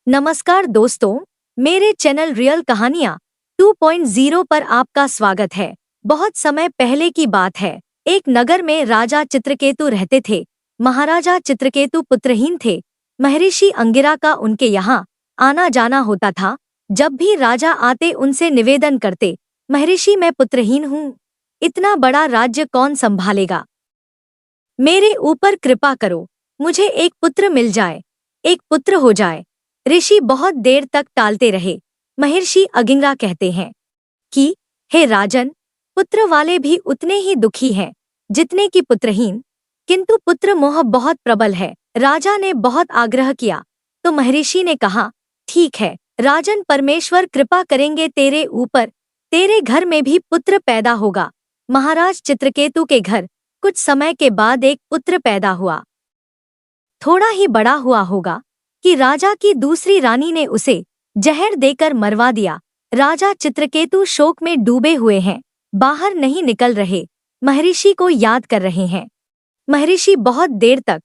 नमस्कार दोस्तों, मेरे चैनल रियल कहानियाँ 2.0 पर आपका स्वागत है। बहुत समय पहले की बात है। एक नगर में राजा चित्रकेतु रहते थे। महाराजा चित्रकेतु पुत्रहीन थे। महर्षि अंगिरा का उनके यहाँ आना जाना होता था। जब भी राजा आते उनसे निवेदन करते, महर्षि मैं पुत्रहीन हूँ, इतना बड़ा राज्य कौन संभालेगा, मेरे ऊपर कृपा करो, मुझे एक पुत्र मिल जाए, एक पुत्र हो जाए। ऋषि बहुत देर तक टालते रहे। महर्षि अंगिरा कहते हैं कि हे राजन, पुत्र वाले भी उतने ही दुखी हैं जितने कि पुत्रहीन, किंतु पुत्र मोह बहुत प्रबल है। राजा ने बहुत आग्रह किया तो महर्षि ने कहा, ठीक है राजन, परमेश्वर कृपा करेंगे तेरे ऊपर, तेरे घर में भी पुत्र पैदा होगा। महाराज चित्रकेतु के घर कुछ समय के बाद एक पुत्र पैदा हुआ। थोड़ा ही बड़ा हुआ होगा कि राजा की दूसरी रानी ने उसे जहर देकर मरवा दिया। राजा चित्रकेतु शोक में डूबे हुए हैं, बाहर नहीं निकल रहे, महर्षि को याद कर रहे हैं। महर्षि बहुत देर तक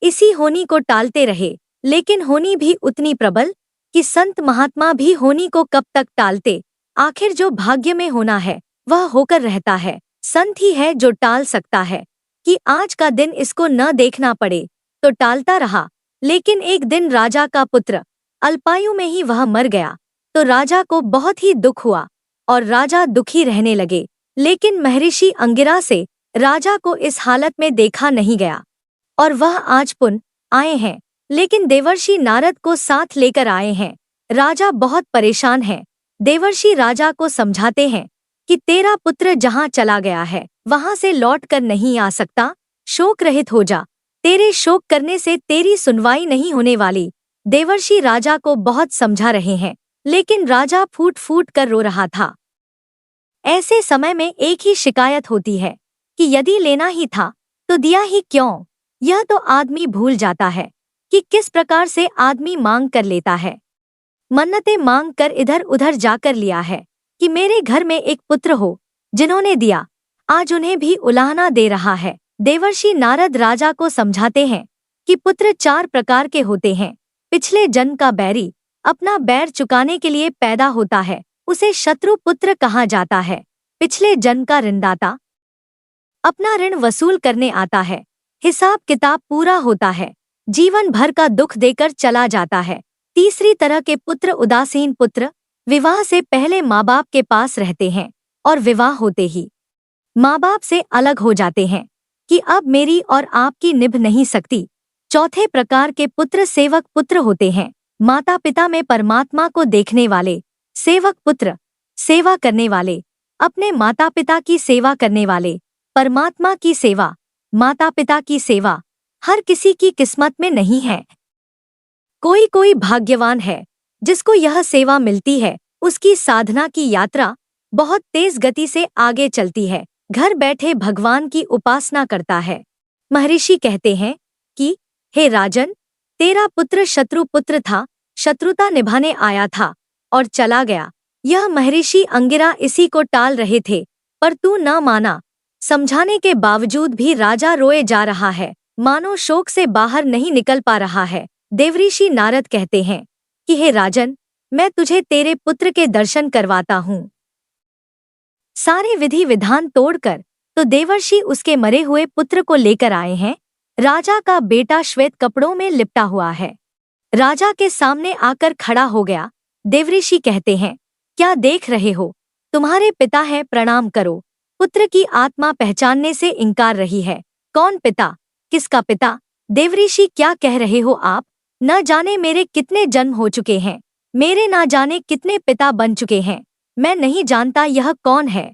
इसी होनी को टालते रहे, लेकिन होनी भी उतनी प्रबल कि संत महात्मा भी होनी को कब तक टालते। आखिर जो भाग्य में होना है वह होकर रहता है। संत ही है जो टाल सकता है कि आज का दिन इसको न देखना पड़े, तो टालता रहा। लेकिन एक दिन राजा का पुत्र अल्पायु में ही वह मर गया तो राजा को बहुत ही दुख हुआ और राजा दुखी रहने लगे। लेकिन महर्षि अंगिरा से राजा को इस हालत में देखा नहीं गया और वह आज पुनः आए हैं, लेकिन देवर्षि नारद को साथ लेकर आए हैं। राजा बहुत परेशान है। देवर्षि राजा को समझाते हैं कि तेरा पुत्र जहाँ चला गया है वहां से लौट कर नहीं आ सकता, शोक रहित हो जा, तेरे शोक करने से तेरी सुनवाई नहीं होने वाली। देवर्षि राजा को बहुत समझा रहे हैं, लेकिन राजा फूट फूट कर रो रहा था। ऐसे समय में एक ही शिकायत होती है कि यदि लेना ही था तो दिया ही क्यों। यह तो आदमी भूल जाता है कि किस प्रकार से आदमी मांग कर लेता है। मन्नतें मांग कर इधर उधर जाकर लिया है कि मेरे घर में एक पुत्र हो। जिन्होंने दिया आज उन्हें भी उलाहना दे रहा है। देवर्षि नारद राजा को समझाते हैं कि पुत्र 4 प्रकार के होते हैं। पिछले जन्म का बैरी अपना बैर चुकाने के लिए पैदा होता है, उसे शत्रु पुत्र कहा जाता है। पिछले जन्म का ऋणदाता अपना ऋण वसूल करने आता है, हिसाब किताब पूरा होता है, जीवन भर का दुख देकर चला जाता है। तीसरी तरह के पुत्र उदासीन पुत्र, विवाह से पहले माँ बाप के पास रहते हैं और विवाह होते ही माँ बाप से अलग हो जाते हैं कि अब मेरी और आपकी निभ नहीं सकती। चौथे प्रकार के पुत्र सेवक पुत्र होते हैं, माता पिता में परमात्मा को देखने वाले। सेवक पुत्र सेवा करने वाले, अपने माता पिता की सेवा करने वाले। परमात्मा की सेवा, माता पिता की सेवा हर किसी की किस्मत में नहीं है। कोई कोई भाग्यवान है जिसको यह सेवा मिलती है। उसकी साधना की यात्रा बहुत तेज गति से आगे चलती है, घर बैठे भगवान की उपासना करता है। महर्षि कहते हैं कि हे राजन, तेरा पुत्र शत्रु पुत्र था, शत्रुता निभाने आया था और चला गया। यह महर्षि अंगिरा इसी को टाल रहे थे, पर तू न माना। समझाने के बावजूद भी राजा रोए जा रहा है, मानो शोक से बाहर नहीं निकल पा रहा है। देवर्षि नारद कहते हैं कि हे राजन, मैं तुझे तेरे पुत्र के दर्शन करवाता हूँ। सारे विधि विधान तोड़कर तो देवर्षि उसके मरे हुए पुत्र को लेकर आए हैं। राजा का बेटा श्वेत कपड़ों में लिपटा हुआ है। राजा के सामने आकर खड़ा हो गया। देवर्षि कहते हैं, क्या देख रहे हो, तुम्हारे पिता है, प्रणाम करो। पुत्र की आत्मा पहचानने से इनकार रही है। कौन पिता, किसका पिता? देवर्षि क्या कह रहे हो आप? न जाने मेरे कितने जन्म हो चुके हैं, मेरे ना जाने कितने पिता बन चुके हैं, मैं नहीं जानता यह कौन है,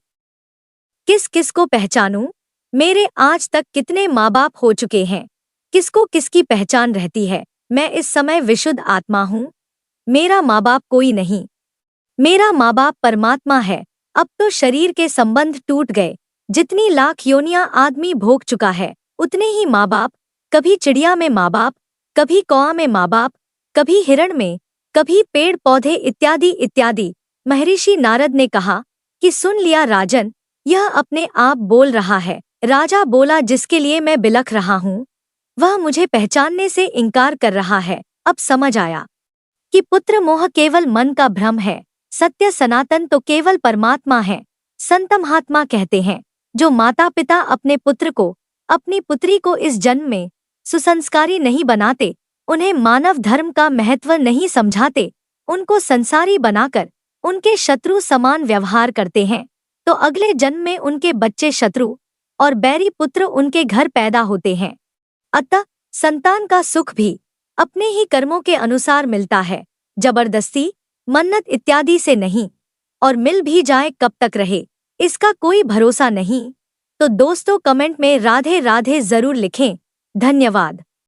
किस किस को पहचानूं? मेरे आज तक कितने माँ बाप हो चुके हैं, किसको किसकी पहचान रहती है। मैं इस समय विशुद्ध आत्मा हूँ, मेरा माँ बाप कोई नहीं, मेरा माँ बाप परमात्मा है। अब तो शरीर के संबंध टूट गए। जितनी लाख योनियां आदमी भोग चुका है, उतने ही माँ बाप। कभी चिड़िया में माँ बाप, कभी कौआ में माँ बाप, कभी हिरण में, कभी पेड़ पौधे इत्यादि इत्यादि। महर्षि नारद ने कहा कि सुन लिया राजन, यह अपने आप बोल रहा है। राजा बोला, जिसके लिए मैं बिलख रहा हूँ वह मुझे पहचानने से इनकार कर रहा है। अब समझ आया। कि पुत्र मोह केवल मन का भ्रम है, सत्य सनातन तो केवल परमात्मा है। संत महात्मा कहते हैं, जो माता पिता अपने पुत्र को, अपनी पुत्री को इस जन्म में सुसंस्कारी नहीं बनाते, उन्हें मानव धर्म का महत्व नहीं समझाते, उनको संसारी बनाकर उनके शत्रु समान व्यवहार करते हैं, तो अगले जन्म में उनके बच्चे शत्रु और बैरी पुत्र उनके घर पैदा होते हैं। अतः संतान का सुख भी अपने ही कर्मों के अनुसार मिलता है, जबरदस्ती, मन्नत इत्यादि से नहीं। और मिल भी जाए कब तक रहे, इसका कोई भरोसा नहीं। तो दोस्तों, कमेंट में राधे राधे जरूर लिखें। धन्यवाद।